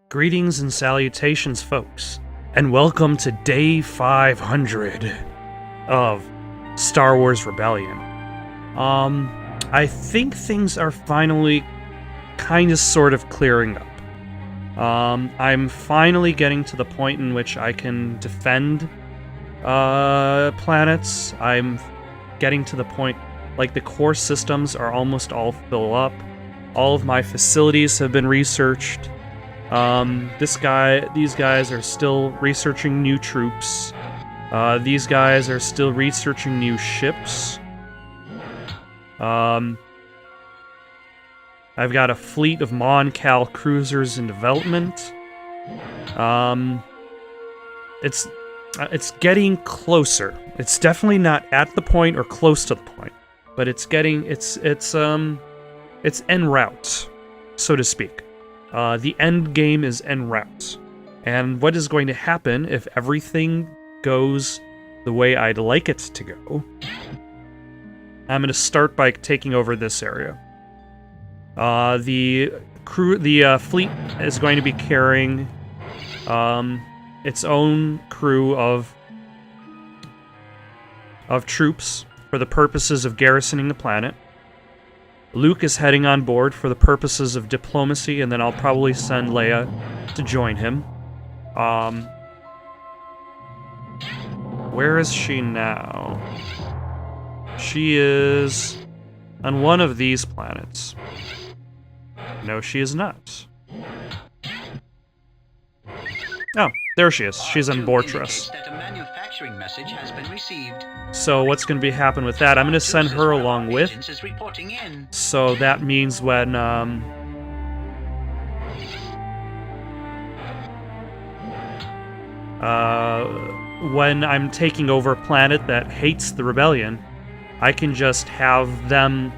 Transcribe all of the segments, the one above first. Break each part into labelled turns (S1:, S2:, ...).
S1: Greetings and salutations, folks, and welcome to day 500 of Star Wars Rebellion. I think things are finally kind of sort of clearing up. I'm finally getting to the point in which I can defend planets. I'm getting to the point, like, the core systems are almost all filled up. All of my facilities have been researched. These guys are still researching new troops. These guys are still researching new ships. I've got a fleet of Mon Cal cruisers in development. It's getting closer. It's definitely not at the point or close to the point, but it's en route, so to speak. The end game is en route. And what is going to happen if everything goes the way I'd like it to go? I'm going to start by taking over this area. The fleet is going to be carrying its own crew of troops for the purposes of garrisoning the planet. Luke is heading on board for the purposes of diplomacy, and then I'll probably send Leia to join him. Where is she now? She is on one of these planets. No, she is not. Oh, there she is. She's on Bortress.
S2: Message has been received.
S1: So what's going to be happen with that? I'm going to send her along with. So that means when I'm taking over a planet that hates the rebellion, I can just have them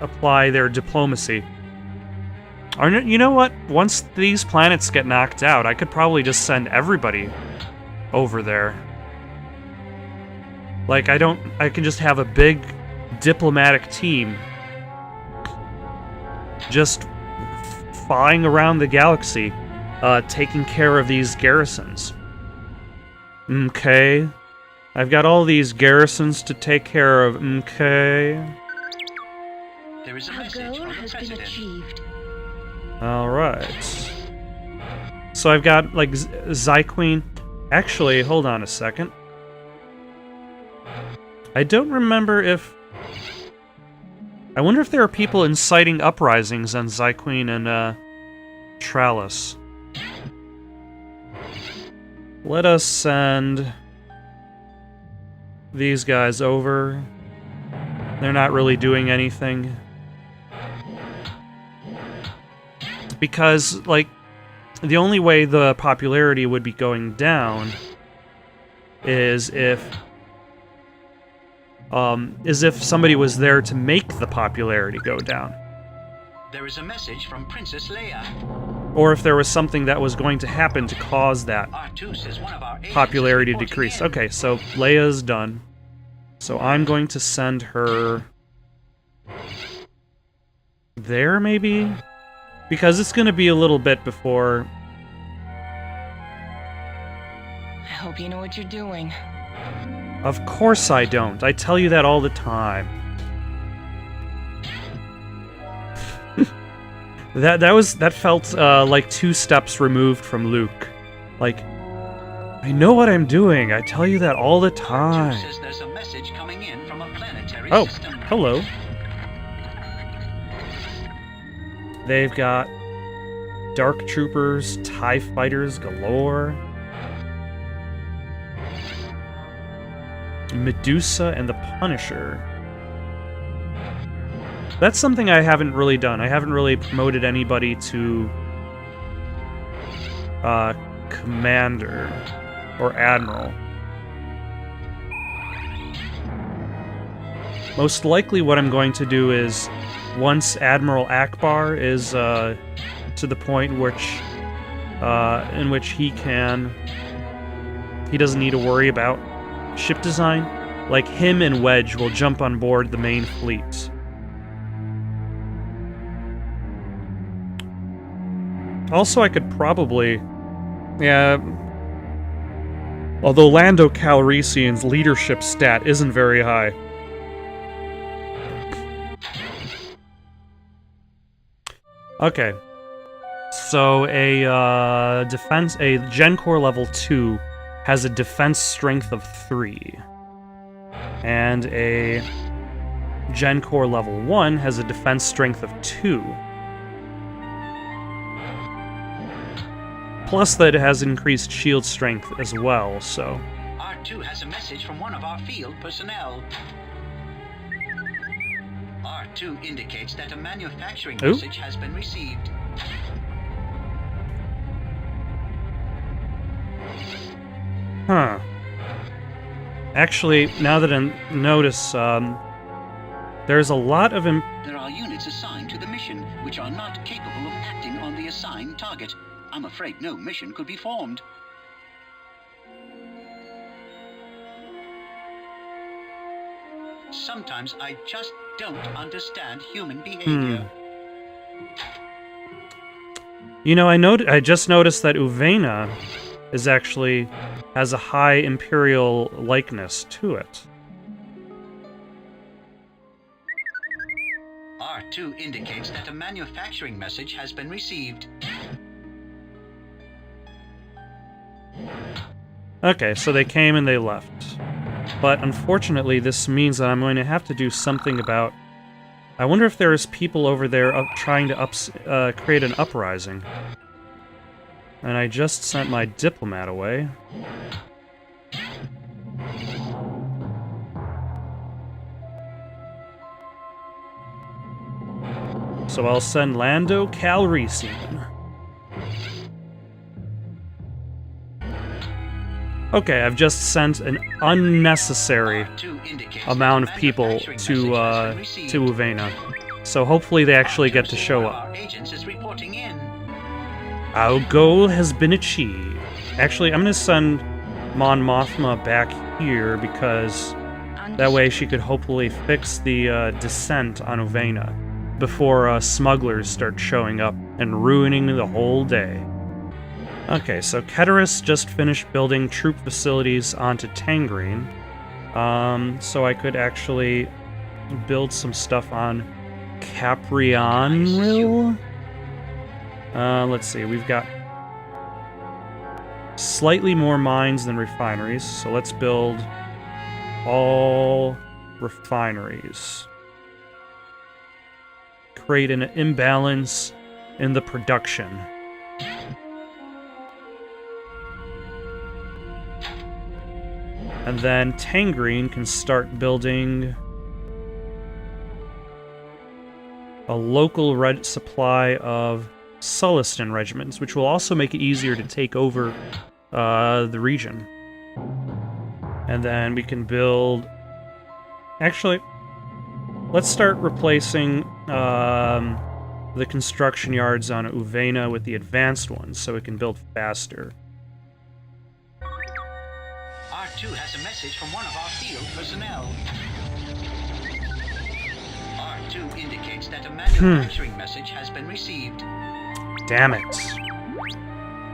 S1: apply their diplomacy. Or, you know what? Once these planets get knocked out, I could probably just send everybody over there. Like, I can just have a big diplomatic team just flying around the galaxy, taking care of these garrisons. Okay. I've got all these garrisons to take care of. Okay.
S2: There is a message from the President.
S1: Alright. So I've got, like, Zyqueen. Actually, hold on a second. I don't remember if... I wonder if there are people inciting uprisings on Zyqueen and, Trallus. Let us send these guys over. They're not really doing anything. Because, like, the only way the popularity would be going down is if somebody was there to make the popularity go down.
S2: There is a message from Princess Leia.
S1: Or if there was something that was going to happen to cause that popularity to decrease. Okay, so Leia's done. So I'm going to send her there, maybe? Because it's going to be a little bit before...
S3: I hope you know what you're doing.
S1: Of course I don't. I tell you that all the time. That felt like 2 steps removed from Luke. Like, I know what I'm doing. I tell you that all the time.
S2: Says there's a message coming in from a planetary system.
S1: Hello. They've got Dark Troopers, TIE Fighters galore. Medusa and the Punisher. That's something I haven't really done. I haven't really promoted anybody to Commander or Admiral. Most likely what I'm going to do is, once Admiral Akbar is to the point in which he doesn't need to worry about ship design, like, him and Wedge will jump on board the main fleet. Also, I could probably... Yeah... Although Lando Calrissian's leadership stat isn't very high. Okay. So a Gen Core level 2 has a defense strength of 3. And a Gen Core level 1 has a defense strength of 2. Plus that it has increased shield strength as well, so...
S2: R2 has a message from one of our field personnel. R2 indicates that a manufacturing message has been received.
S1: Huh. Actually, now that I notice, there's a lot of...
S2: There are units assigned to the mission, which are not capable of acting on the assigned target. I'm afraid no mission could be formed. Sometimes I just don't understand human behavior.
S1: You know, I just noticed that Uvena is actually has a high Imperial likeness to it.
S2: R2 indicates that a manufacturing message has been received.
S1: Okay, so they came and they left. But unfortunately, this means that I'm going to have to do something about... I wonder if there's people over there trying to create an uprising. And I just sent my diplomat away. So I'll send Lando Calrissian. Okay, I've just sent an unnecessary amount of people to Uvena. So hopefully they actually get to show up. Our goal has been achieved. Actually, I'm gonna send Mon Mothma back here because that way she could hopefully fix the descent on Uvena before smugglers start showing up and ruining the whole day. Okay, so Keteris just finished building troop facilities onto Tangrene. So I could actually build some stuff on Caprianril. Let's see, we've got slightly more mines than refineries, so let's build all refineries. Create an imbalance in the production. And then Tangrene can start building a local supply of Sullustan regiments, which will also make it easier to take over the region. And then we can build... Actually, let's start replacing the construction yards on Uvena with the advanced ones so it can build faster.
S2: R2 has a message from one of our field personnel. R2 indicates that a manufacturing message has been received.
S1: Damn it.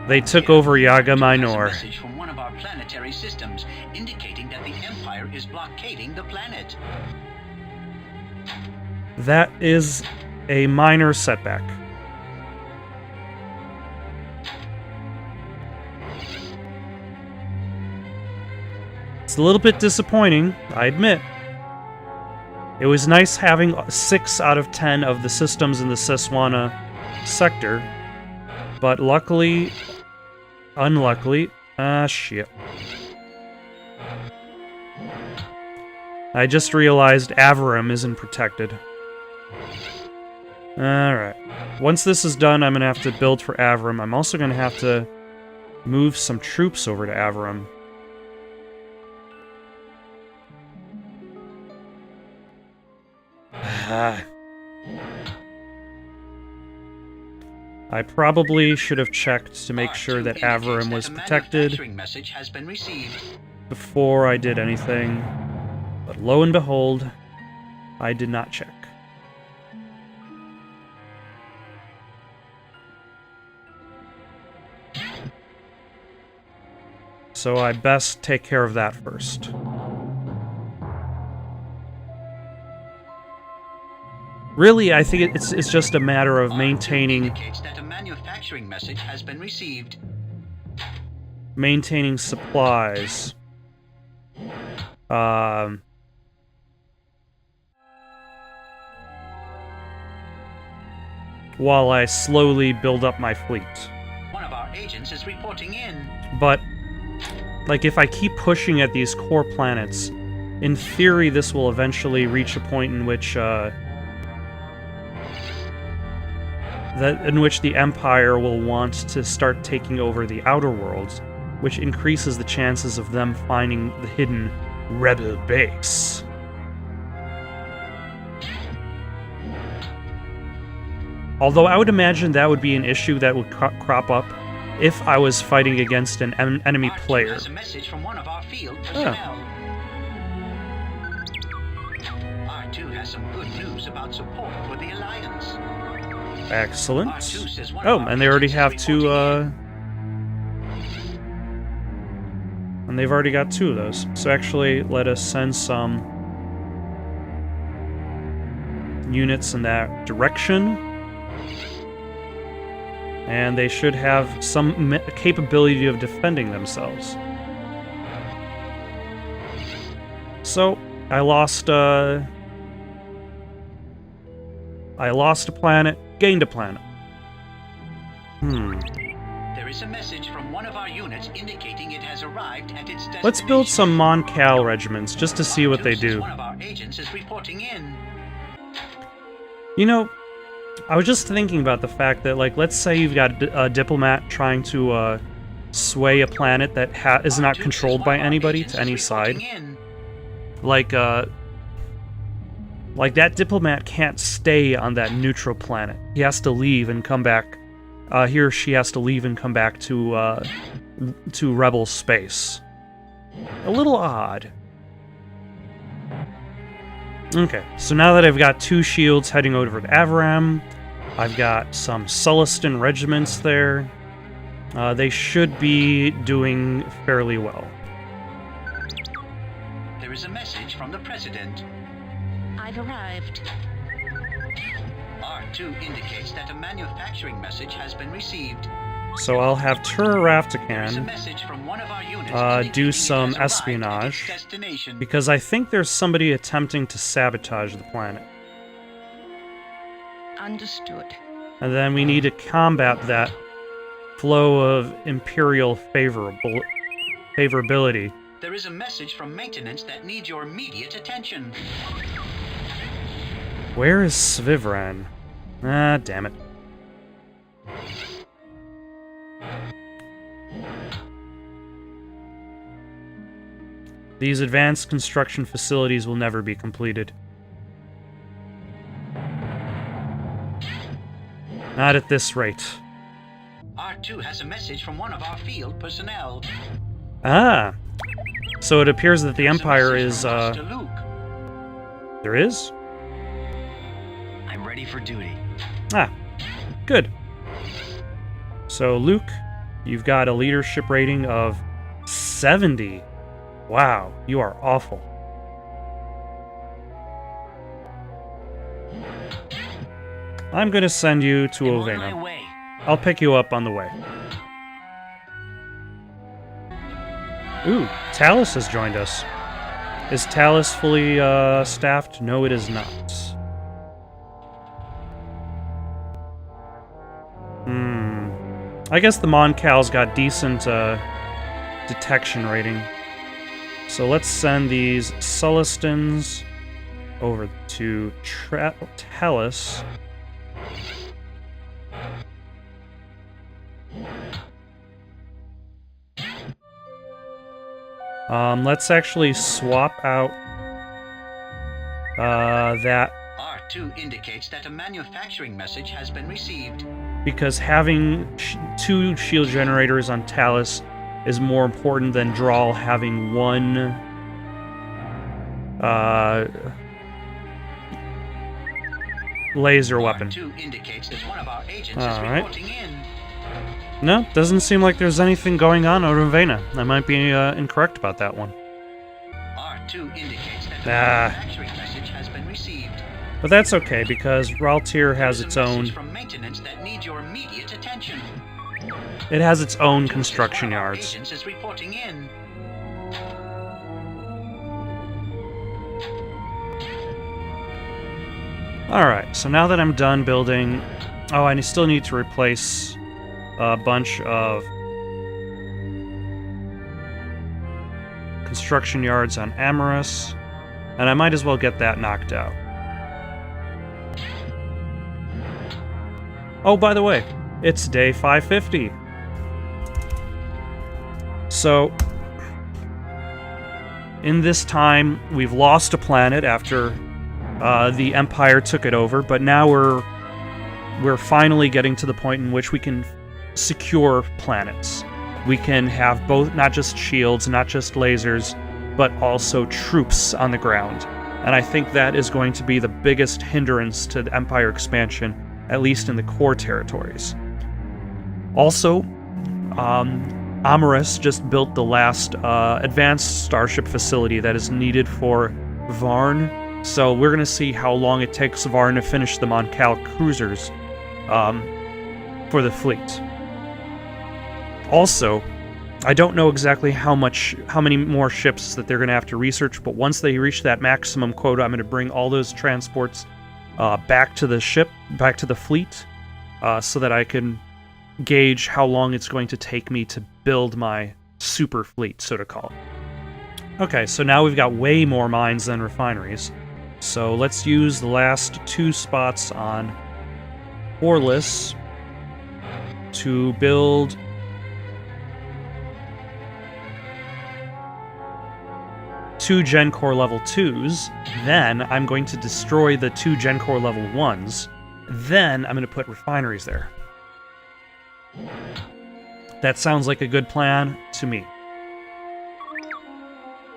S1: They took over Yaga Minor.
S2: A message from one of our planetary systems indicating that the Empire is blockading the planet.
S1: That is a minor setback. It's a little bit disappointing, I admit. It was nice having 6 out of 10 of the systems in the Siswana sector, but luckily, unluckily, shit. I just realized Avarim isn't protected. Alright. Once this is done, I'm gonna have to build for Avarim. I'm also gonna have to move some troops over to Avarim. I probably should have checked to make sure that Avarim was protected before I did anything, but lo and behold, I did not check. So I best take care of that first. Really, I think it's just a matter of maintaining...
S2: indicates that a manufacturing message has been received.
S1: Maintaining supplies. While I slowly build up my fleet.
S2: One of our agents is reporting in.
S1: But, like, if I keep pushing at these core planets, in theory this will eventually reach a point in which, the Empire will want to start taking over the Outer Worlds, which increases the chances of them finding the hidden Rebel base. Although I would imagine that would be an issue that would crop up if I was fighting against an enemy player.
S2: Has a message from one of our field personnel. R2 has some good news about support for the Alliance.
S1: Excellent.
S2: R2 says one
S1: Oh,
S2: of our
S1: and they already
S2: agents
S1: have
S2: is
S1: two,
S2: reporting
S1: and they've already got 2 of those. So actually, let us send some units in that direction. And they should have some capability of defending themselves. So, I lost a planet, gained a planet.
S2: There is a message from one of our units indicating it has arrived at its destination.
S1: Let's build some Mon Cal regiments just to see what they
S2: R2 says
S1: do.
S2: One of our agents is reporting in.
S1: You know, I was just thinking about the fact that, like, let's say you've got a diplomat trying to sway a planet that is not
S2: R2
S1: controlled
S2: says
S1: by
S2: one of our
S1: anybody
S2: agents
S1: to
S2: is
S1: any side.
S2: reporting in.
S1: Like that diplomat can't stay on that neutral planet. He has to leave and come back. He or she has to leave and come back to Rebel space. A little odd. Okay, so now that I've got 2 shields heading over to Avaram, I've got some Sullustan regiments there. They should be doing fairly well.
S2: There is a message from the President.
S3: I've arrived.
S2: R2 indicates that a manufacturing message has been received.
S1: So I'll have
S2: There is a
S1: Turaraftakan
S2: message from one of our units
S1: do
S2: indicating
S1: some
S2: it has arrived at its
S1: espionage,
S2: destination.
S1: because I think there's somebody attempting to sabotage the planet.
S3: Understood.
S1: And then we need to combat that flow of Imperial favorability.
S2: There is a message from maintenance that needs your immediate attention.
S1: Where is Svivran? Ah, damn it. These advanced construction facilities will never be completed. Not at this rate.
S2: R2 has a message from one of our field personnel.
S1: Ah! So it appears that the
S2: There's a
S1: Empire
S2: message
S1: is,
S2: from Master Luke.
S1: There is?
S2: I'm ready for duty.
S1: Ah, good. So, Luke, you've got a leadership rating of 70. Wow, you are awful. I'm gonna send you to
S2: I'm on my
S1: Ovena.
S2: way.
S1: I'll pick you up on the way. Ooh, Talus has joined us. Is Talus fully staffed? No, it is not. I guess the Mon Cal's got decent detection rating. So let's send these Sullustans over to Talus. Let's actually swap out that,
S2: R2 indicates that a manufacturing message has been received.
S1: because having 2 shield generators on Talus is more important than Drawl having 1 laser weapon.
S2: R2 indicates that one of our agents is
S1: All right.
S2: reporting in.
S1: No, doesn't seem like there's anything going on out of Vena. I might be incorrect about that one.
S2: R2 indicates that a
S1: Ah.
S2: manufacturing message has been received.
S1: But that's okay, because Raltier has its
S2: There is a
S1: own...
S2: message from maintenance that needs your immediate attention.
S1: It has its own
S2: This is
S1: construction
S2: one of our
S1: yards.
S2: agents is reporting in.
S1: Alright, so now that I'm done building... Oh, I still need to replace a bunch of construction yards on Amorous, and I might as well get that knocked out. Oh, by the way, it's day 550. So, in this time, we've lost a planet after the Empire took it over, but now we're finally getting to the point in which we can secure planets. We can have both, not just shields, not just lasers, but also troops on the ground. And I think that is going to be the biggest hindrance to the Empire expansion, at least in the core territories. Also, Amorous just built the last advanced starship facility that is needed for Varn. So we're going to see how long it takes Varn to finish the Moncal cruisers for the fleet. Also, I don't know exactly how many more ships that they're going to have to research, but once they reach that maximum quota, I'm going to bring all those transports back to the ship, back to the fleet, so that I can gauge how long it's going to take me to build my super fleet, so to call it. Okay, so now we've got way more mines than refineries. So let's use the last 2 spots on Orlis to build two Gen Core level 2s. Then I'm going to destroy the 2 Gen Core level 1s. Then I'm going to put refineries there. That sounds like a good plan to me.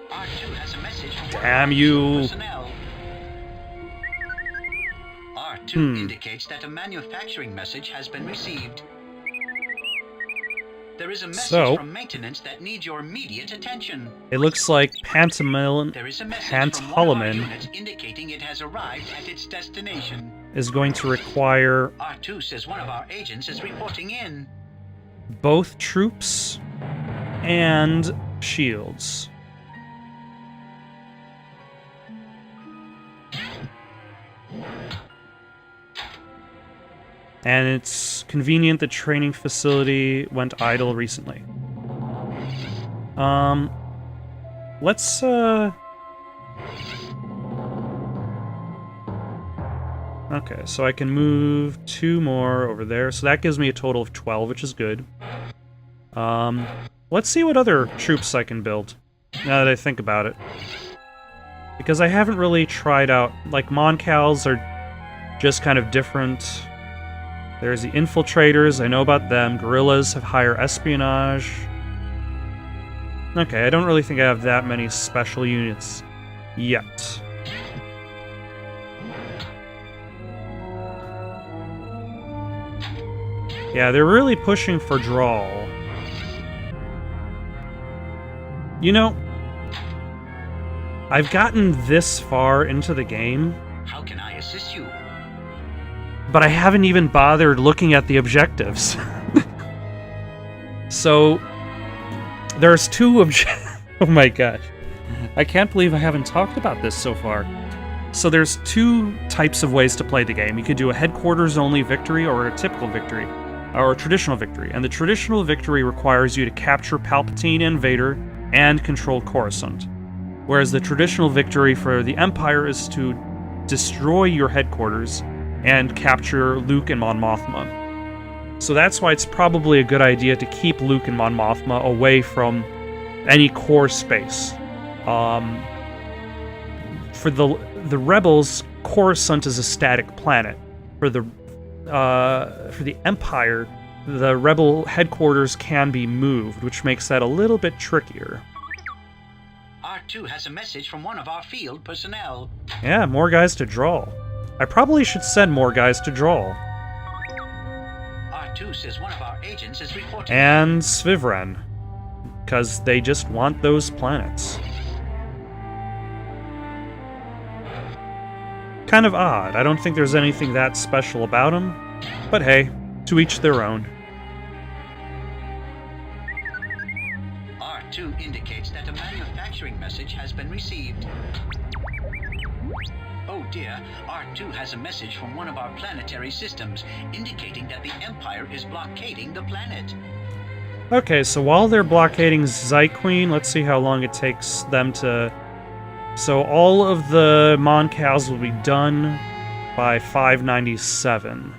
S2: R2 has a message from
S1: Damn you.
S2: personnel. R2 indicates that a manufacturing message has been received. There is a message from maintenance that needs your immediate attention.
S1: It looks like
S2: There is a message from one of our
S1: Pantalaman
S2: units indicating it has arrived at its destination.
S1: is going to require
S2: R2 says one of our agents is reporting in.
S1: both troops and shields. And it's convenient the training facility went idle recently. Let's, Okay, so I can move 2 more over there, so that gives me a total of 12, which is good. Let's see what other troops I can build, now that I think about it. Because I haven't really tried out, like, Moncals are just kind of different. There's the Infiltrators, I know about them. Guerrillas have higher espionage. Okay, I don't really think I have that many special units yet. Yeah, they're really pushing for drawl. You know, I've gotten this far into the game,
S2: How can I assist you?
S1: but I haven't even bothered looking at the objectives. So, there's 2 objectives. Oh my gosh. I can't believe I haven't talked about this so far. So there's 2 types of ways to play the game. You could do a headquarters-only victory or a typical victory, or a traditional victory. And the traditional victory requires you to capture Palpatine and Vader and control Coruscant. Whereas the traditional victory for the Empire is to destroy your headquarters and capture Luke and Mon Mothma. So that's why it's probably a good idea to keep Luke and Mon Mothma away from any core space. For the Rebels, Coruscant is a static planet. For the Empire, the Rebel headquarters can be moved, which makes that a little bit trickier.
S2: R2 has a message from one of our field personnel.
S1: Yeah, more guys to draw. I probably should send more guys to draw.
S2: R2 says one of our agents is reporting.
S1: And Svivren, because they just want those planets. Kind of odd. I don't think there's anything that special about them, but hey, to each their own.
S2: R2 indicates that a manufacturing message has been received. Oh dear, R2 has a message from one of our planetary systems, indicating that the Empire is blockading the planet.
S1: Okay, so while they're blockading Zyqueen, let's see how long it takes them to... So all of the Moncals will be done by 597.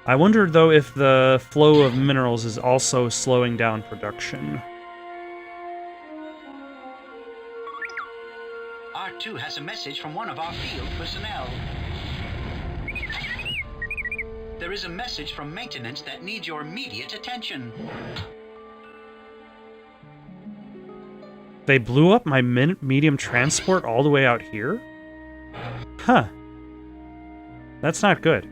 S1: I wonder, though, if the flow of minerals is also slowing down production.
S2: R2 has a message from one of our field personnel. There is a message from maintenance that needs your immediate attention.
S1: They blew up my medium transport all the way out here? Huh. That's not good.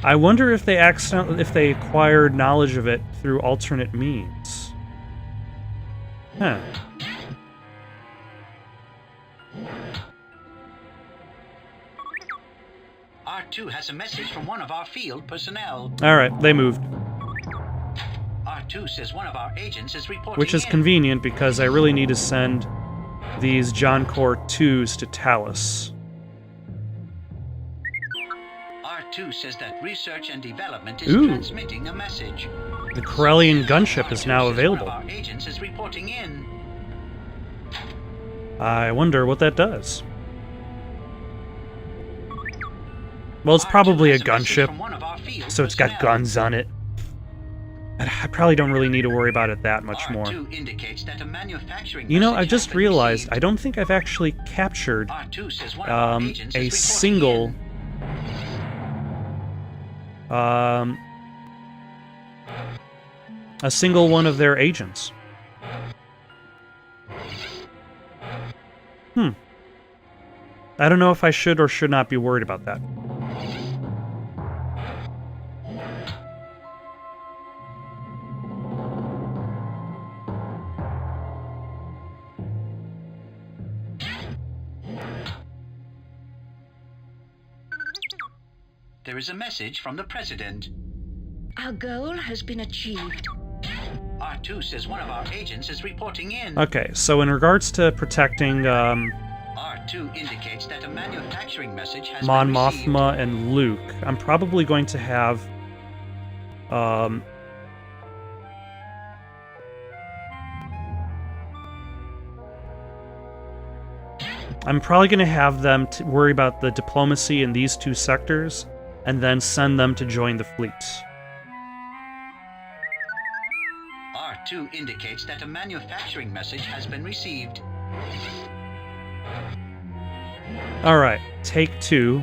S1: I wonder if they acquired knowledge of it through alternate means. Huh.
S2: R2 has a message from one of our field personnel.
S1: Alright, they moved.
S2: R2 says one of our agents is reporting
S1: Which is
S2: in.
S1: convenient because I really need to send these John Core 2s to Talus.
S2: R2 says that research and development is
S1: Ooh.
S2: transmitting a message.
S1: The Corellian gunship is
S2: R2
S1: now
S2: says
S1: available.
S2: One of our agents is reporting in.
S1: I wonder what that does. Well, it's
S2: R2
S1: probably a
S2: has message
S1: gunship,
S2: from one of our field
S1: so it's got
S2: personnel.
S1: guns on it. I probably don't really need to worry about it that much more.
S2: R2 indicates that a manufacturing
S1: You know,
S2: message
S1: I
S2: has
S1: just
S2: been
S1: realized
S2: received.
S1: I don't think I've actually captured
S2: R2 says one of our agents
S1: a
S2: is reporting
S1: single
S2: in.
S1: a single one of their agents. I don't know if I should or should not be worried about that.
S2: There is a message from the President.
S3: Our goal has been achieved.
S2: R2 says one of our agents is reporting in.
S1: Okay, so in regards to protecting
S2: R2 indicates that a manufacturing message has
S1: Mon
S2: been received.
S1: Mothma and Luke, I'm probably going to have I'm probably going to have them worry about the diplomacy in these two sectors, and then send them to join the fleets.
S2: R2 indicates that a manufacturing message has been received.
S1: Alright, take 2.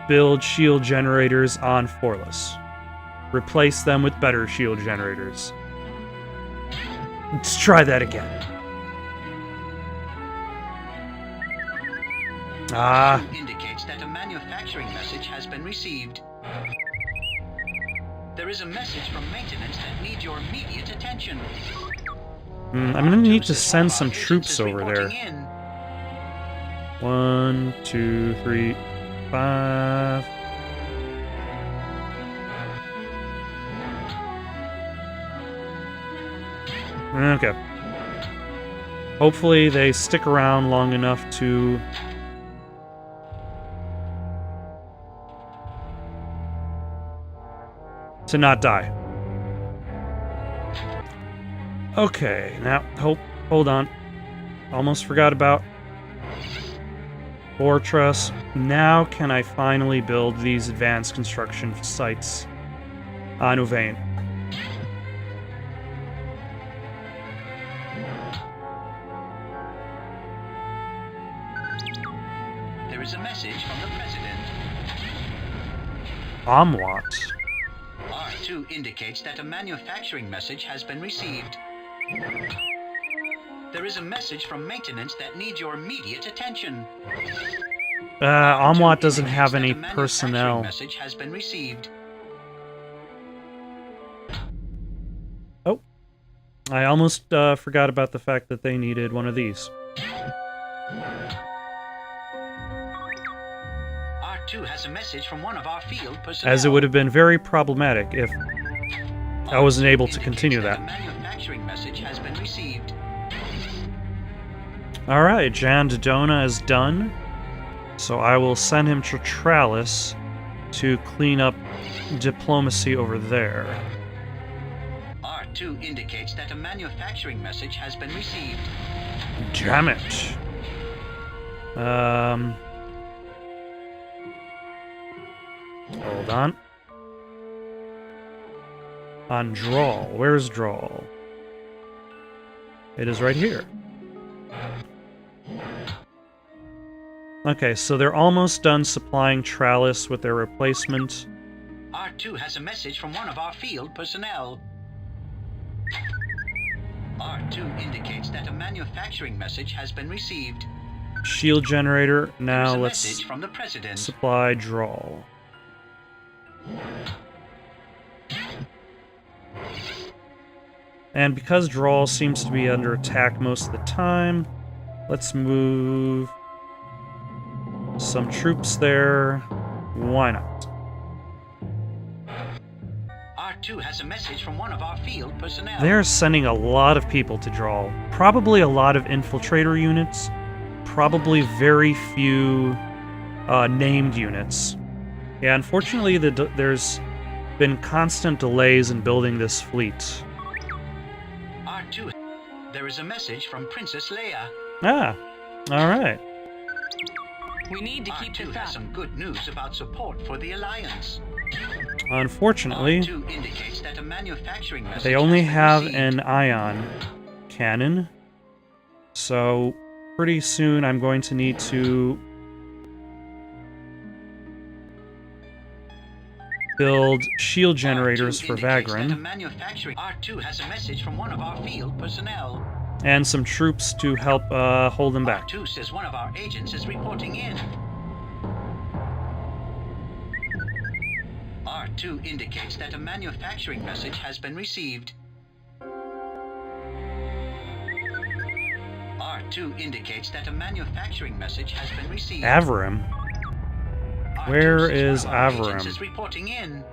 S1: Build shield generators on Forless. Replace them with better shield generators. Let's try that again. Ah.
S2: R2 indicates that a manufacturing message has been received. There is a message from maintenance that needs your immediate attention.
S1: I'm gonna need to
S2: R2 says
S1: send
S2: one of
S1: some
S2: our
S1: troops
S2: agents is
S1: over there.
S2: reporting in.
S1: 1, 2, 3, 5. Okay. Hopefully they stick around long enough to not die. Okay, now hold on. Almost forgot about Fortress. Now can I finally build these advanced construction sites on Uvain?
S2: There is a message from the President.
S1: Amwat.
S2: R2 indicates that a manufacturing message has been received. There is a message from maintenance that needs your immediate attention.
S1: Amwat doesn't have
S2: Indicates
S1: any
S2: that a manufacturing
S1: personnel.
S2: message has been received.
S1: Oh. I almost forgot about the fact that they needed one of these.
S2: R2 has a message from one of our field personnel.
S1: As it would have been very problematic if I wasn't able to continue
S2: Indicates
S1: that.
S2: A manufacturing message has been received.
S1: Alright, Jan Dodona is done. So I will send him to Trallis to clean up diplomacy over there.
S2: R2 indicates that a manufacturing message has been received.
S1: Damn it. Hold on. On Drawl. Where's Drawl? It is right here. Okay, so they're almost done supplying Trallis with their replacement.
S2: R2 has a message from one of our field personnel. R2 indicates that a manufacturing message has been received.
S1: Shield generator.
S2: There is
S1: Now
S2: a
S1: let's
S2: message from the president.
S1: supply Drawl. And because Drawl seems to be under attack most of the time, let's move some troops there. Why not?
S2: R2 has a message from one of our field personnel.
S1: They're sending a lot of people to Drawl. Probably a lot of infiltrator units. Probably very few named units. Yeah, unfortunately, there's been constant delays in building this fleet.
S2: R2. There is a message from Princess Leia.
S1: Ah, alright.
S4: We need to keep
S2: R2
S4: this
S2: has
S4: up.
S2: some good news about support for the Alliance.
S1: Unfortunately,
S2: R2 indicates that a manufacturing message
S1: they only
S2: has been
S1: have
S2: received.
S1: an ion cannon. So, pretty soon I'm going to need to build shield generators
S2: R2
S1: for
S2: indicates that a
S1: Vagrin,
S2: manufacturing R2 has a message from one of our field personnel.
S1: and some troops to help hold them back.
S2: R2 says one of our agents is reporting in. R2 indicates that a manufacturing message has been received. R2 indicates that a manufacturing message has been received.
S1: Avram?
S2: R2
S1: Where
S2: says
S1: is
S2: one of our agents
S1: Avram?
S2: is reporting in.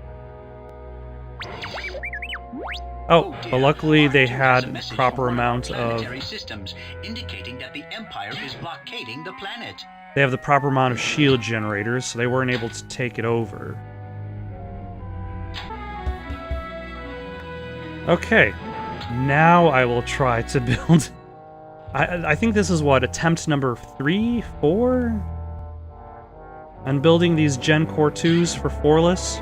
S1: Oh,
S2: dear.
S1: but luckily they
S2: R2 has a
S1: had
S2: message
S1: proper
S2: from one of our
S1: amount of...
S2: planetary systems indicating that the Empire is blockading the planet.
S1: They have the proper amount of shield generators, so they weren't able to take it over. Okay, now I will try to build... I think this is what, attempt number 3, 4? On building these Gen Core 2s for Forless?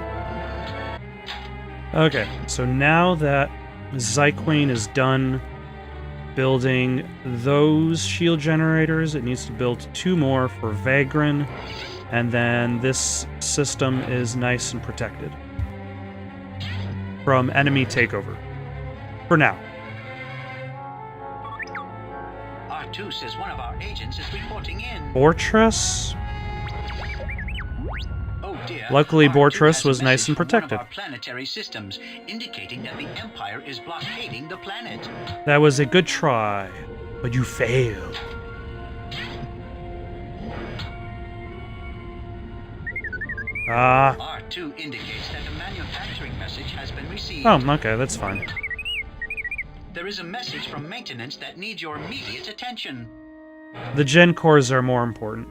S1: Okay, so now that Zyquane is done building those shield generators, it needs to build 2 more for Vagrin, and then this system is nice and protected from enemy takeover. For now.
S2: R2 says one of our agents is reporting in.
S1: Fortress?
S2: Oh dear.
S1: Luckily,
S2: R2
S1: Bortress
S2: has a
S1: was nice
S2: message
S1: and
S2: from one
S1: protected.
S2: of our planetary systems indicating that the Empire is blockading the planet.
S1: That was a good try, but you failed. Ah.
S2: R2 indicates that a manufacturing message has been received.
S1: Oh, okay, that's fine.
S2: There is a message from maintenance that needs your immediate attention.
S1: The Gen Cores are more important.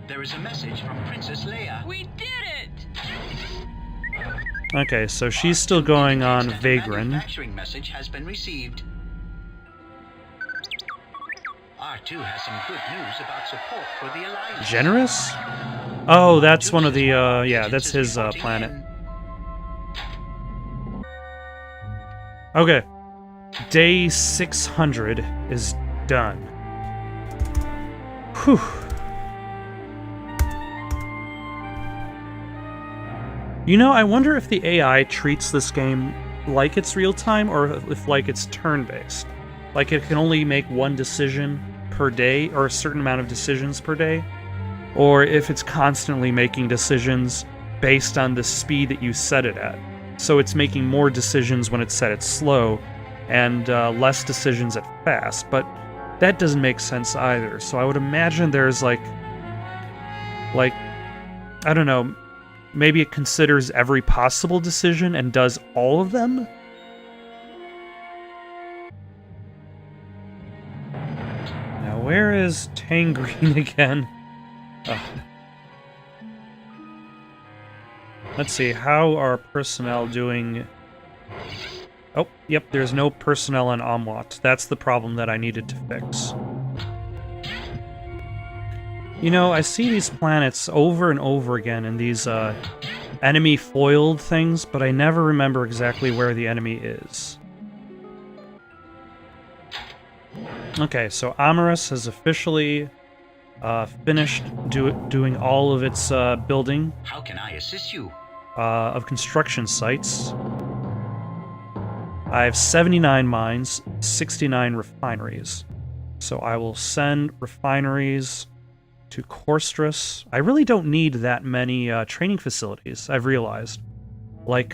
S2: There is a message from Princess Leia.
S4: We did it!
S1: Okay, so she's still
S2: R2
S1: going on
S2: indicates that a
S1: Vagrin.
S2: manufacturing message has been received. R2 has some good news about support for the Alliance.
S1: Generous? Oh, that's
S2: R2
S1: one of
S2: says
S1: the,
S2: our
S1: yeah,
S2: agents
S1: that's
S2: is
S1: his
S2: reporting
S1: planet.
S2: in.
S1: Okay. Day 600 is done. Whew. You know, I wonder if the AI treats this game like it's real time or if like it's turn-based. Like it can only make one decision per day or a certain amount of decisions per day, or if it's constantly making decisions based on the speed that you set it at. So it's making more decisions when it's set at slow and less decisions at fast, but that doesn't make sense either. So I would imagine there's like I don't know, maybe it considers every possible decision and does all of them? Now, where is Tangreen again? Ugh. Let's see, how are personnel doing? Oh, yep, there's no personnel on Omlot. That's the problem that I needed to fix. You know, I see these planets over and over again in these enemy foiled things, but I never remember exactly where the enemy is. Okay, so Amaris has officially finished doing all of its building.
S2: How can I assist you?
S1: Of construction sites. I have 79 mines, 69 refineries. So I will send refineries to Korstrus. I really don't need that many training facilities, I've realized. Like,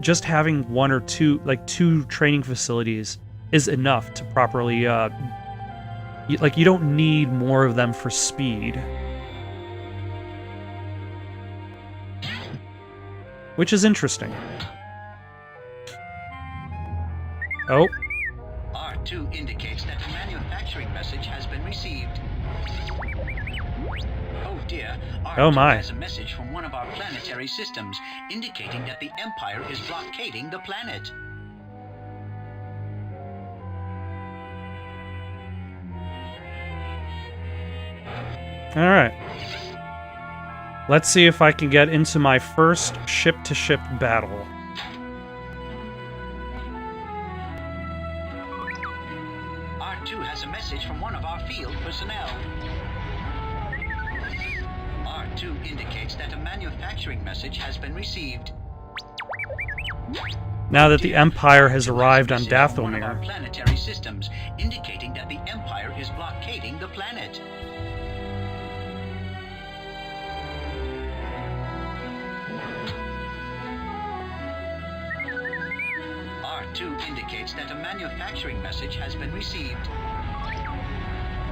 S1: just having one or two, like 2 training facilities is enough to properly, you don't need more of them for speed. Which is interesting. Oh.
S2: R2 indicates that a manufacturing message has been received. Oh dear, R2
S1: Oh my.
S2: has a message from one of our planetary systems indicating that the Empire is blockading the planet.
S1: Alright. Let's see if I can get into my first ship-to-ship battle.
S2: R2 has a message from one of our field personnel. R2 indicates that a manufacturing message has been received.
S1: Now that the Empire has arrived on
S2: One of our
S1: Dathomir.
S2: planetary systems indicating that the Empire is blockading the planet. R2 indicates that a manufacturing message has been received.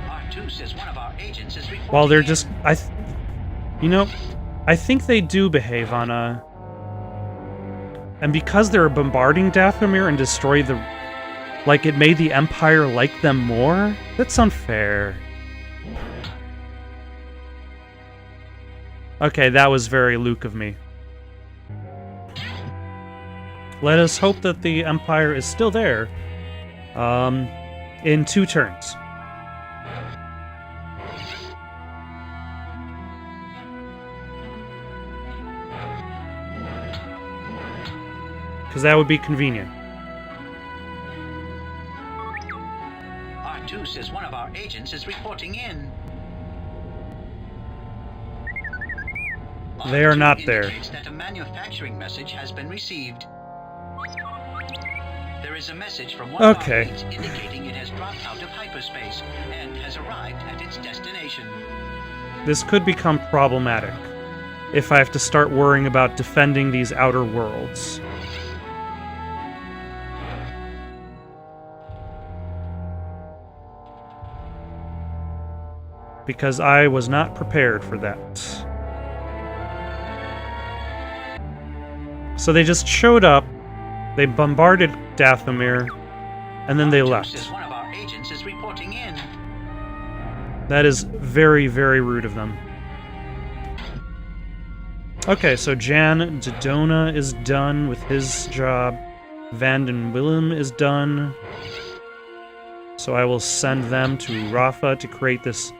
S2: R2 says one of our agents is reporting.
S1: Well, they're just... You know, I think they do behave on a... And because they're bombarding Dathomir and destroy the... Like, it made the Empire like them more? That's unfair. Okay, that was very Luke of me. Let us hope that the Empire is still there. In 2 turns. Because that would be convenient.
S2: R2 says one of our agents is reporting in.
S1: They are
S2: R2
S1: not there.
S2: indicates that a manufacturing message has been received. There is a message from one of our
S1: Okay.
S2: fleets indicating it has dropped out of hyperspace and has arrived at its destination.
S1: This could become problematic if I have to start worrying about defending these outer worlds. Because I was not prepared for that. So they just showed up, they bombarded Dathomir, and then they
S2: R2
S1: left.
S2: says one of our agents is reporting in.
S1: That is very, very rude of them. Okay, so Jan Dodona is done with his job. Vanden Willem is done. So I will send them to Rafa to create this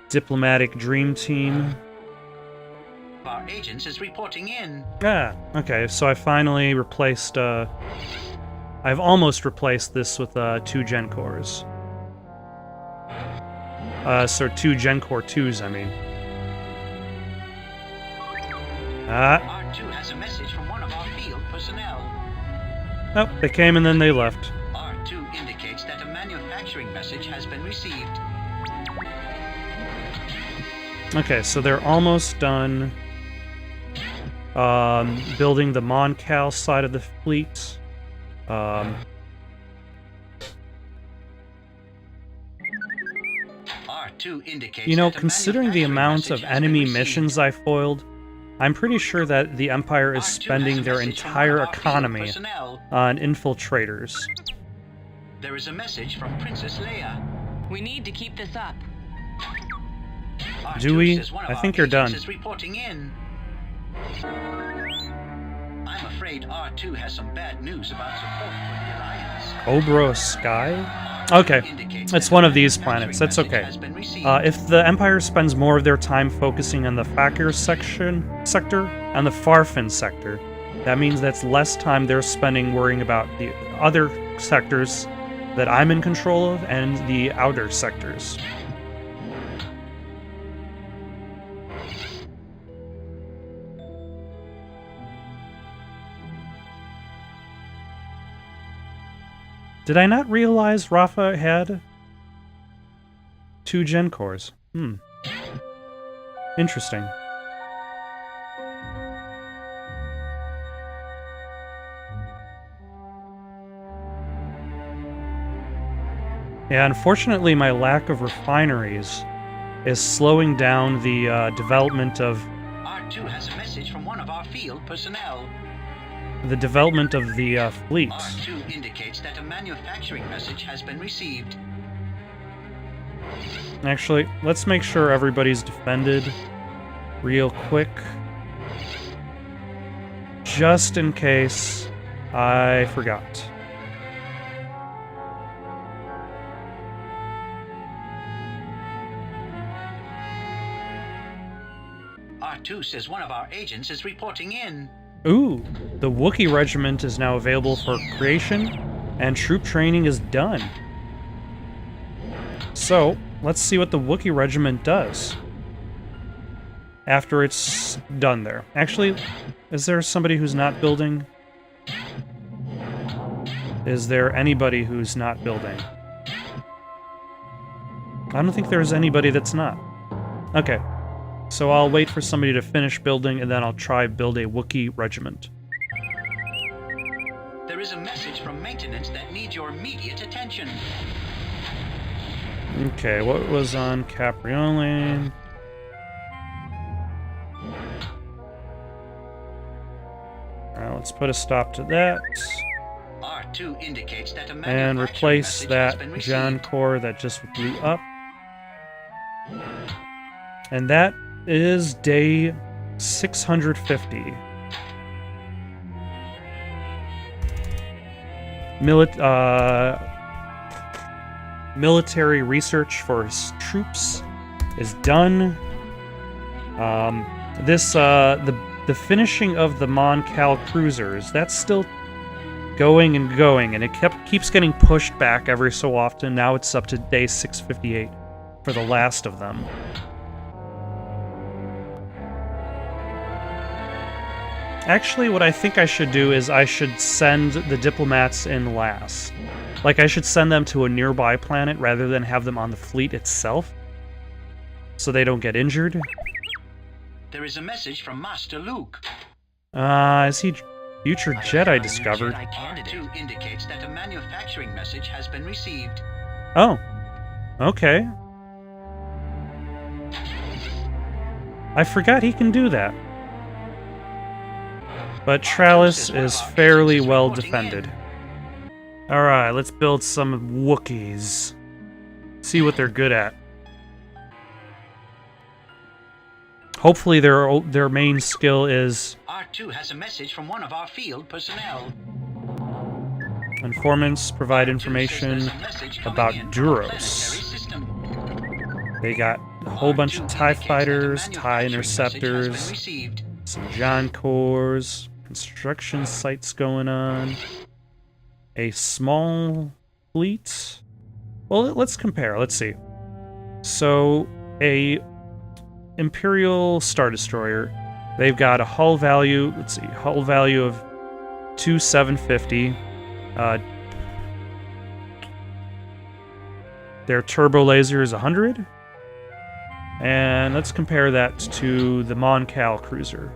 S1: diplomatic dream team.
S2: Our agents is reporting in.
S1: Ah, okay, so I finally replaced, I've almost replaced this with 2 Gen Cores. So 2 Gen Core 2s, I mean.
S2: R2 has a message from one of our field personnel.
S1: Oh, they came and then they left.
S2: R2 indicates that a manufacturing message has been received.
S1: Okay, so they're almost done building the Moncal side of the fleet.
S2: R2 indicates
S1: You know,
S2: that a
S1: considering the
S2: manufacturing
S1: amount
S2: message
S1: of
S2: has been
S1: enemy
S2: received.
S1: missions I foiled, I'm pretty sure that the Empire is
S2: R2
S1: spending
S2: has a
S1: their
S2: message from
S1: entire
S2: one of our field
S1: economy
S2: personnel.
S1: on infiltrators.
S2: There is a message from Princess Leia.
S4: We need to keep this up.
S2: R2
S1: Do we?
S2: says one of
S1: I
S2: our
S1: think you're
S2: agents
S1: done.
S2: is reporting in. I'm afraid R2 has some bad news about support for the Alliance.
S1: Obro Sky? Okay, it's one of these planets. That's okay. If the Empire spends more of their time focusing on the Fakir sector and the Farfin sector, that means that's less time they're spending worrying about the other sectors that I'm in control of and the outer sectors. Did I not realize Rafa had 2 Gen cores? Interesting. Yeah, unfortunately my lack of refineries is slowing down the development of
S2: R2 has a message from one of our field personnel.
S1: the fleet.
S2: R2 indicates that a manufacturing message has been received.
S1: Actually, let's make sure everybody's defended real quick. Just in case I forgot.
S2: R2 says one of our agents is reporting in.
S1: Ooh, the Wookiee Regiment is now available for creation, and troop training is done. So, let's see what the Wookiee Regiment does after it's done there. Actually, is there somebody who's not building? Is there anybody who's not building? I don't think there's anybody that's not. Okay. So I'll wait for somebody to finish building, and then I'll try build a Wookiee regiment.
S2: There is a message from maintenance that needs your immediate attention.
S1: Okay, what was on Capriole? Alright, let's put a stop to that.
S2: R2 indicates that a
S1: And
S2: manufacturing
S1: replace
S2: message has
S1: that
S2: been
S1: John
S2: received.
S1: core that just blew up. And that is day 650. Military research for troops is done. The finishing of the Moncal cruisers, that's still going, and it keeps getting pushed back every so often. Now it's up to day 658 for the last of them. Actually, what I think I should do is I should send the diplomats in last. Like, I should send them to a nearby planet rather than have them on the fleet itself, so they don't get injured.
S2: There is a message from Master Luke.
S1: Is he future Jedi discovered?
S2: R2 indicates that a manufacturing message has been received.
S1: Oh, okay. I forgot he can do that. But Trallis is fairly well defended. Alright, let's build some Wookiees. See what they're good at. Hopefully their main skill is
S2: R2 has a message from one of our field personnel.
S1: informants, provide
S2: R2
S1: information
S2: says there's a message coming
S1: about
S2: in from a
S1: Duros.
S2: planetary system.
S1: They got a whole bunch of
S2: R2
S1: TIE
S2: indicates that a
S1: fighters, TIE
S2: manufacturing message has been
S1: interceptors,
S2: received.
S1: some John cores, construction sites going on, a small fleet. Well, let's compare. Let's see. So, a Imperial Star Destroyer, they've got a hull value, let's see, hull value of 2,750, Uh, their turbo laser is 100. And let's compare that to the Mon Cal cruiser.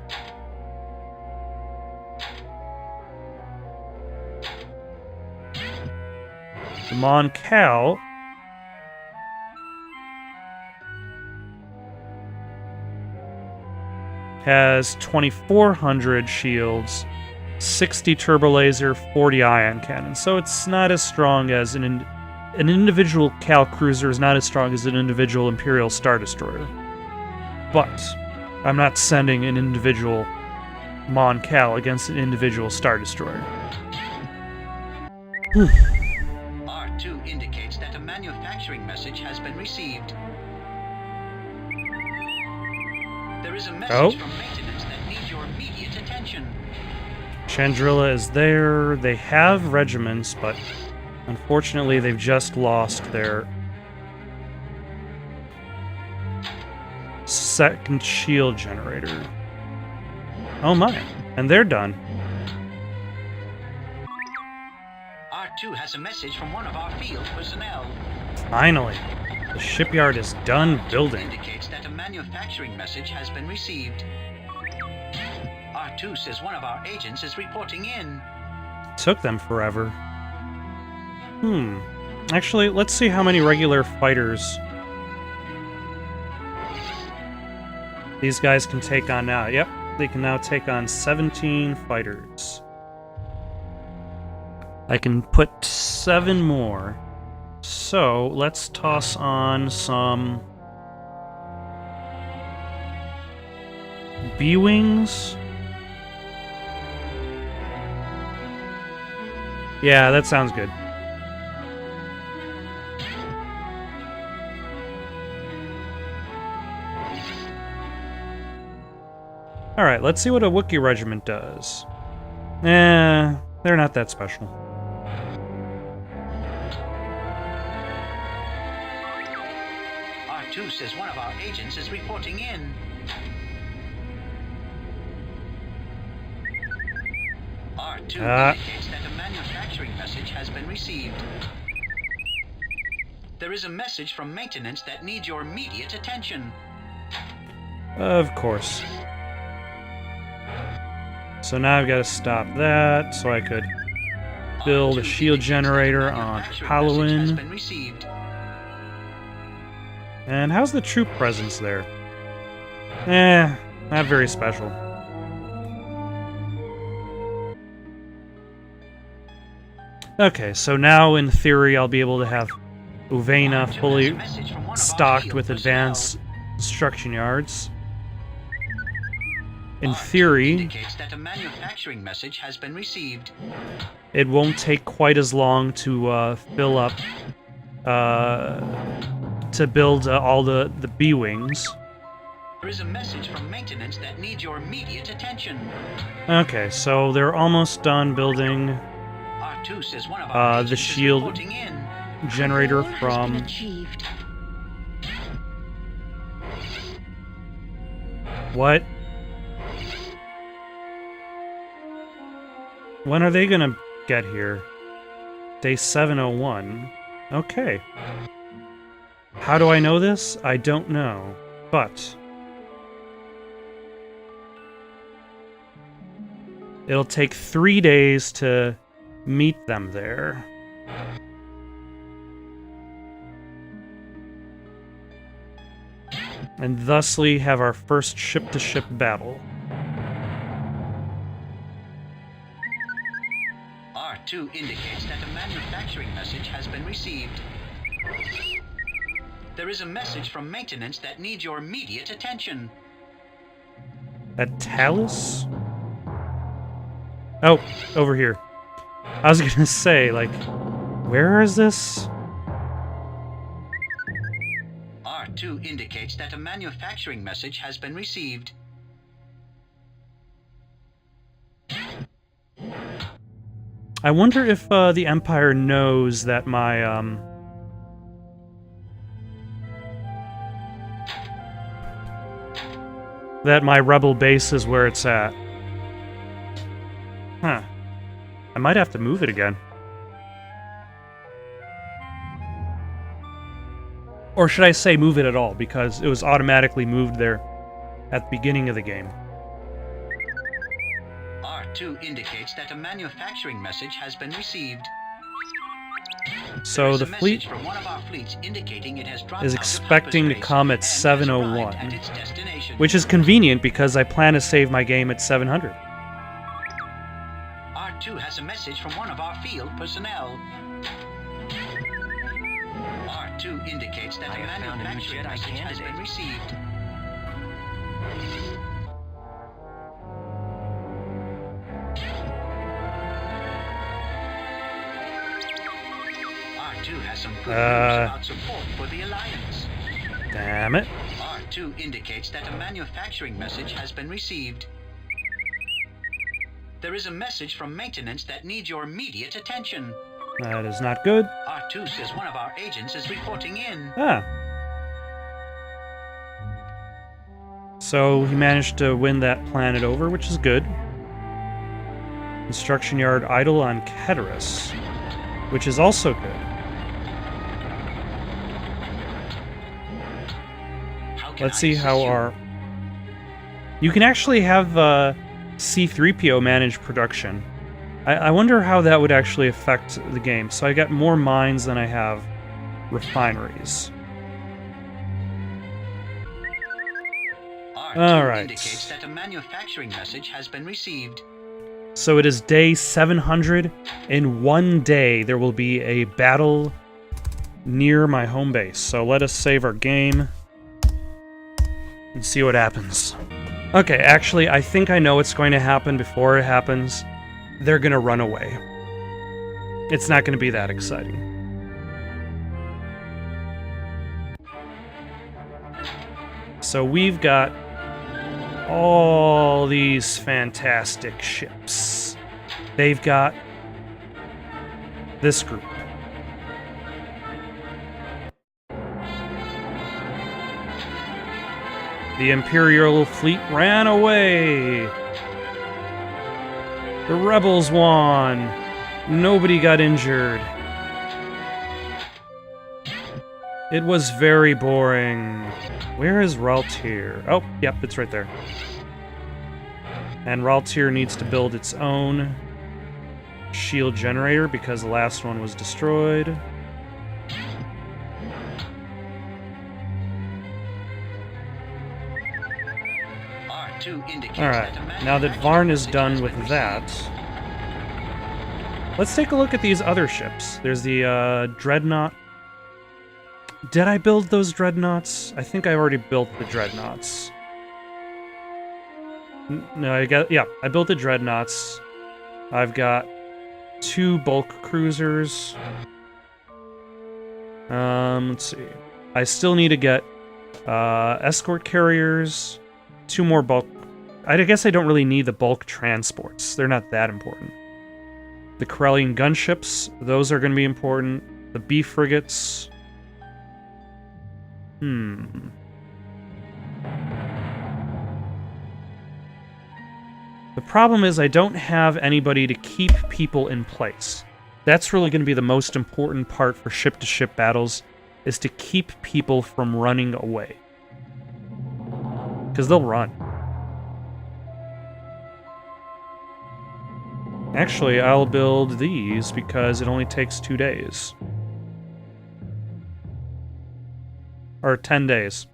S1: The Mon Cal has 2,400 shields, 60 turbo laser, 40 ion cannon. So it's not as strong as an individual Cal cruiser is not as strong as an individual Imperial Star Destroyer. But I'm not sending an individual Mon Cal against an individual Star Destroyer.
S2: R2 indicates that a manufacturing message has been received. There is a message from maintenance that needs your immediate attention.
S1: Chandrilla is there. They have regiments, but unfortunately they've just lost their second shield generator. Oh my, and they're done.
S2: R2 has a message from one of our field personnel.
S1: Finally, the shipyard is done building.
S2: Indicates that a manufacturing message has been received. R2 says one of our agents is reporting in.
S1: Took them forever. Actually, let's see how many regular fighters these guys can take on now. Yep, they can now take on 17 fighters. I can put 7 more. So, let's toss on some B-Wings. Yeah, that sounds good. Alright, let's see what a Wookiee regiment does. They're not that special.
S2: R2 says one of our agents is reporting in. R2 indicates that a manufacturing message has been received. There is a message from maintenance that needs your immediate attention.
S1: Of course. So now I've got to stop that so I could build a shield generator on Halloween. And how's the troop presence there? Not very special. Okay, so now in theory I'll be able to have Uvena fully stocked with advanced construction yards. In theory,
S2: indicates that a manufacturing message has been received.
S1: It won't take quite as long to fill up, to build all the B-Wings.
S2: There is a message from maintenance that needs your immediate attention.
S1: Okay, so they're almost done building
S2: R2 says one of
S1: the shield generator from...
S3: Achieved.
S1: What? When are they gonna get here? Day 701. Okay. How do I know this? I don't know. But it'll take 3 days to meet them there. And thusly have our first ship-to-ship battle.
S2: R2 indicates that a manufacturing message has been received. There is a message from maintenance that needs your immediate attention.
S1: At Talus? Oh, over here. I was gonna say, like, where is this?
S2: R2 indicates that a manufacturing message has been received.
S1: I wonder if the Empire knows that my rebel base is where it's at. Huh. I might have to move it again. Or should I say move it at all, because it was automatically moved there at the beginning of the game.
S2: R2 indicates that a manufacturing message has been received.
S1: So the fleet
S2: from one of our fleets indicating it has dropped
S1: is
S2: out of
S1: expecting to
S2: hyperspace
S1: come at
S2: and has
S1: 7:01,
S2: arrived at its destination.
S1: which is convenient because I plan to save my game at 700.
S2: R2 has a message from one of our field personnel. R2 indicates that a manufacturing message has been received. R2 has some good news about support for the Alliance.
S1: Damn it.
S2: R2 indicates that a manufacturing message has been received. There is a message from maintenance that needs your immediate attention.
S1: That is not good.
S2: R2 says one of our agents is reporting in.
S1: Ah. So he managed to win that planet over, which is good. Construction yard idle on Keteris, which is also good. Let's see how our... You can actually have C-3PO manage production. I wonder how that would actually affect the game. So I got more mines than I have refineries. Alright.
S2: Indicates that a manufacturing message has been received.
S1: So it is day 700. In one day, there will be a battle near my home base. So let us save our game and see what happens. Okay, actually, I think I know what's going to happen before it happens. They're going to run away. It's not going to be that exciting. So we've got all these fantastic ships. They've got this group. The Imperial fleet ran away. The rebels won. Nobody got injured. It was very boring. Where is Raltier? Oh, yep, it's right there. And Raltier needs to build its own shield generator because the last one was destroyed. Alright, now that Varn is done with that, let's take a look at these other ships. There's the Dreadnought. Did I build those Dreadnoughts? I think I already built the Dreadnoughts. No, I built the Dreadnoughts. I've got 2 bulk cruisers. Let's see. I still need to get escort carriers, 2 more bulk. I guess I don't really need the bulk transports. They're not that important. The Corellian gunships, those are going to be important. The B frigates. The problem is I don't have anybody to keep people in place. That's really going to be the most important part for ship-to-ship battles, is to keep people from running away. Because they'll run. Actually, I'll build these because it only takes 2 days. Or 10 days.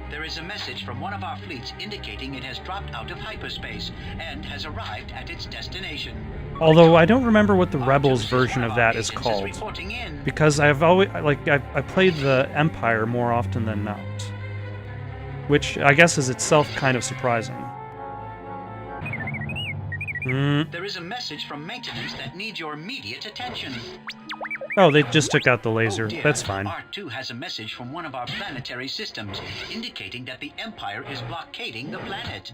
S2: There is a message from one of our fleets indicating it has dropped out of hyperspace and has arrived at its destination.
S1: Although I don't remember what the Rebels version of that is called. Because I've always, I played the Empire more often than not. Which I guess is itself kind of surprising.
S2: There is a message from maintenance that needs your immediate attention.
S1: Oh, they just took out the laser. That's fine.
S2: R2 has a message from one of our planetary systems indicating that the Empire is blockading the planet.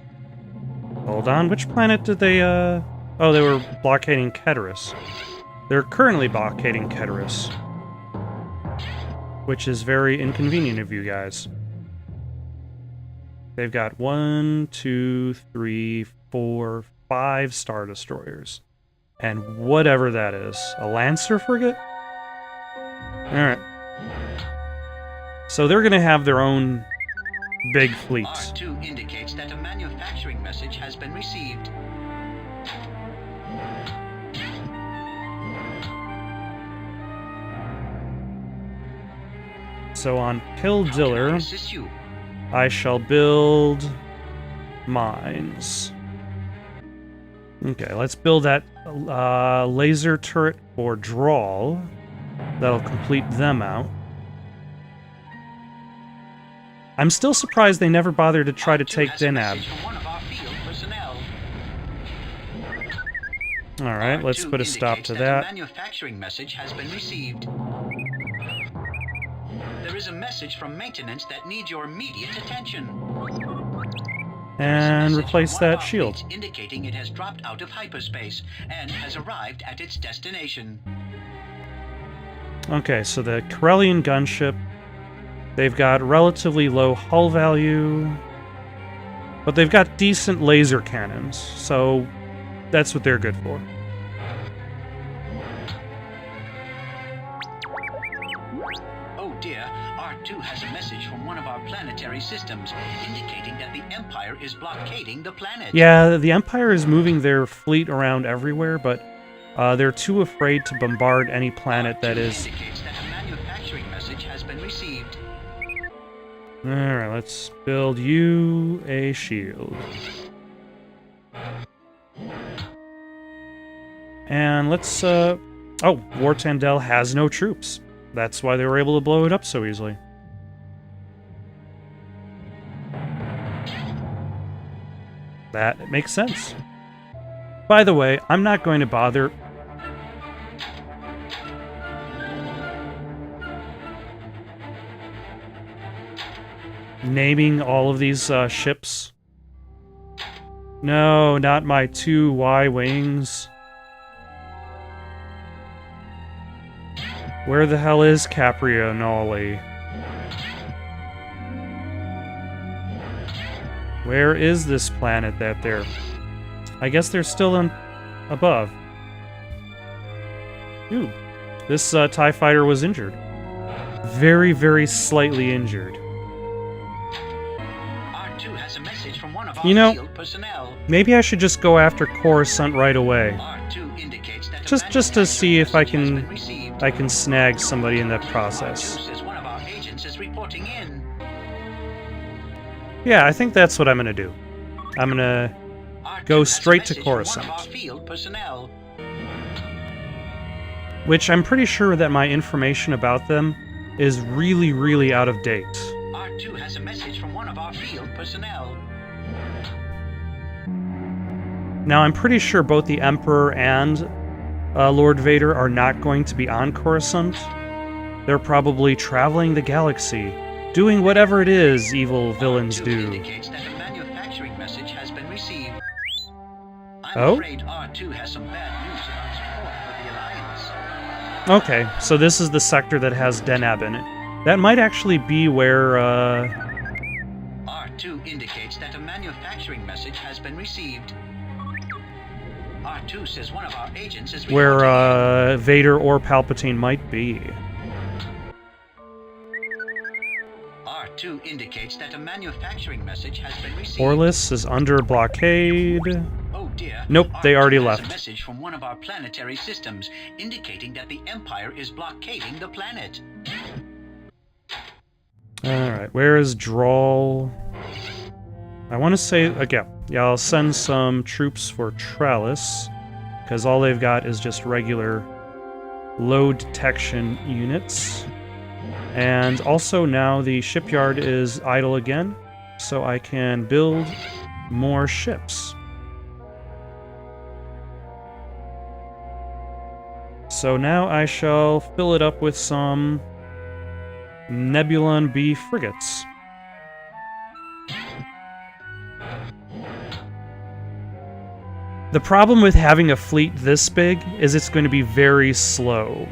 S1: Hold on, which planet did they, Oh, they were blockading Keteris. They're currently blockading Keteris. Which is very inconvenient of you guys. They've got 1, 2, 3, 4, 5 Star Destroyers. And whatever that is. A Lancer frigate? Alright. So they're gonna have their own big fleets.
S2: R2 indicates that a manufacturing message has been received.
S1: So on
S2: How can I
S1: Pildiller,
S2: assist you?
S1: I shall build mines. Okay, let's build that laser turret for Drawl. That'll complete them out. I'm still surprised they never bothered to try to
S2: R2
S1: take
S2: has a
S1: Denab.
S2: message from one of our field personnel.
S1: Alright, let's
S2: R2
S1: put a stop
S2: indicates
S1: to
S2: A
S1: that.
S2: manufacturing message has been received. There is a message from maintenance that needs your immediate attention.
S1: And
S2: Message
S1: replace
S2: from one of
S1: that
S2: our
S1: shield.
S2: fleets indicating it has dropped out of hyperspace and has arrived at its destination.
S1: Okay, so the Corellian gunship, they've got relatively low hull value, but they've got decent laser cannons, so that's what they're good for.
S2: Oh dear, R2 has a message from one of our planetary systems indicating that the Empire is blockading the planet.
S1: Yeah, the Empire is moving their fleet around everywhere, but they're too afraid to bombard any planet that
S2: R2
S1: is...
S2: indicates that a manufacturing message has been received.
S1: Alright, let's build you a shield. And let's, oh, Wartandel has no troops. That's why they were able to blow it up so easily. That makes sense. By the way, I'm not going to bother... naming all of these ships. No, not my 2 Y-wings. Where the hell is Caprionoli? Where is this planet that they're... I guess they're still in... above. Ooh. This TIE fighter was injured. Very, very slightly injured.
S2: R2 has a message from one of our
S1: You know,
S2: field personnel.
S1: maybe I should just go after Coruscant right away.
S2: R2 indicates that a
S1: Just to see if I
S2: manufacturing message has been
S1: can
S2: received.
S1: snag somebody in that process.
S2: R2 says one of our agents is reporting in.
S1: Yeah, I think that's what I'm gonna do. I'm gonna
S2: R2
S1: go
S2: has a
S1: straight to
S2: message from one of
S1: Coruscant.
S2: our field personnel.
S1: which I'm pretty sure that my information about them is really, really out of date.
S2: R2 has a message from one of our field personnel.
S1: Now, I'm pretty sure both the Emperor and Lord Vader are not going to be on Coruscant. They're probably traveling the galaxy, doing whatever it is evil villains
S2: R2
S1: do.
S2: indicates that a manufacturing message has been received. I'm
S1: Oh?
S2: afraid R2 has some bad news about support for the Alliance.
S1: Okay, so this is the sector that has Denab in it. That might actually be where,
S2: R2 indicates that a manufacturing message has been received. R2 says one of our agents is reporting in.
S1: Vader or Palpatine might be.
S2: R2 indicates that a manufacturing message has been received.
S1: Orlis is under blockade.
S2: Oh dear.
S1: Nope, they already
S2: R2 has
S1: left.
S2: a message from one of our planetary systems indicating that the Empire is blockading the planet.
S1: Alright, where is Drawl? I want to say, again, yeah, I'll send some troops for Trellis, because all they've got is just regular low detection units. And also now the shipyard is idle again, so I can build more ships. So now I shall fill it up with some Nebulon B frigates. The problem with having a fleet this big is it's going to be very slow.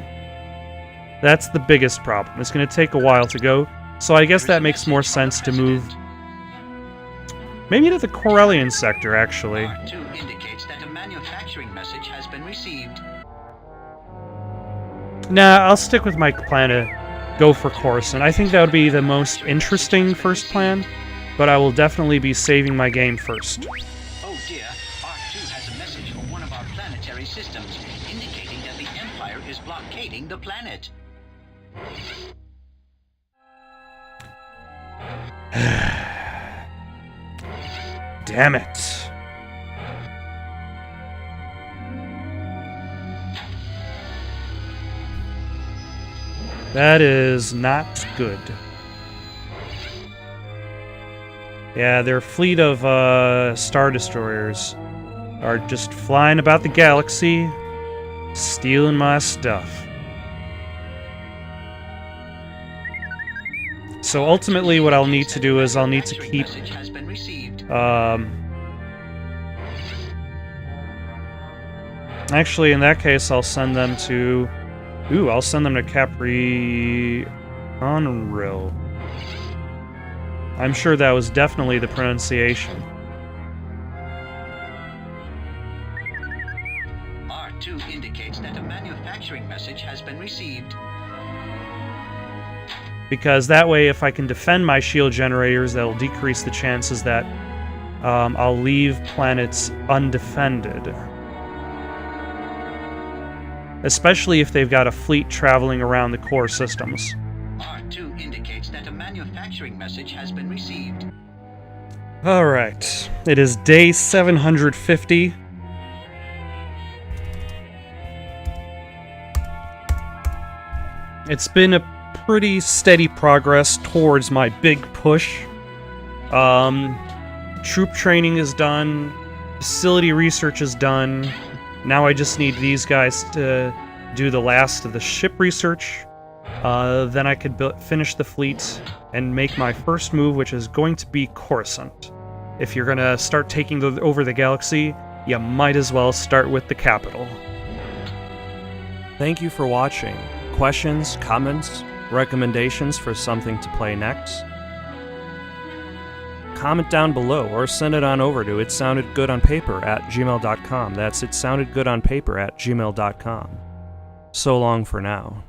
S1: That's the biggest problem. It's going to take a while to go, so I guess that makes more sense to move maybe to the Corellian sector, actually.
S2: R2 indicates that a manufacturing message has been received.
S1: Nah, I'll stick with my plan to go for Coruscant. I think that would be the most interesting first plan, but I will definitely be saving my game first.
S2: Oh dear, R2 has a message from one of our planetary systems indicating that the Empire is blockading the planet.
S1: Damn it. That is not good. Yeah, their fleet of Star Destroyers are just flying about the galaxy, stealing my stuff. So ultimately what I'll need to do is I'll need to keep... Actually, in that case, I'll send them to... Ooh, I'll send them to Capri... Onril. I'm sure that was definitely the pronunciation.
S2: R2 indicates that a manufacturing message has been received.
S1: Because that way, if I can defend my shield generators, that'll decrease the chances that I'll leave planets undefended. Especially if they've got a fleet traveling around the core systems.
S2: R2 indicates that a manufacturing message has been received.
S1: Alright, it is day 750. It's been a pretty steady progress towards my big push. Troop training is done, facility research is done. Now I just need these guys to do the last of the ship research. Then I could finish the fleet and make my first move, which is going to be Coruscant. If you're gonna start taking over the galaxy, you might as well start with the capital. Thank you for watching. Questions, comments, recommendations for something to play next? Comment down below or send it on over to itsoundedgoodonpaper@gmail.com. That's itsoundedgoodonpaper@gmail.com. So long for now.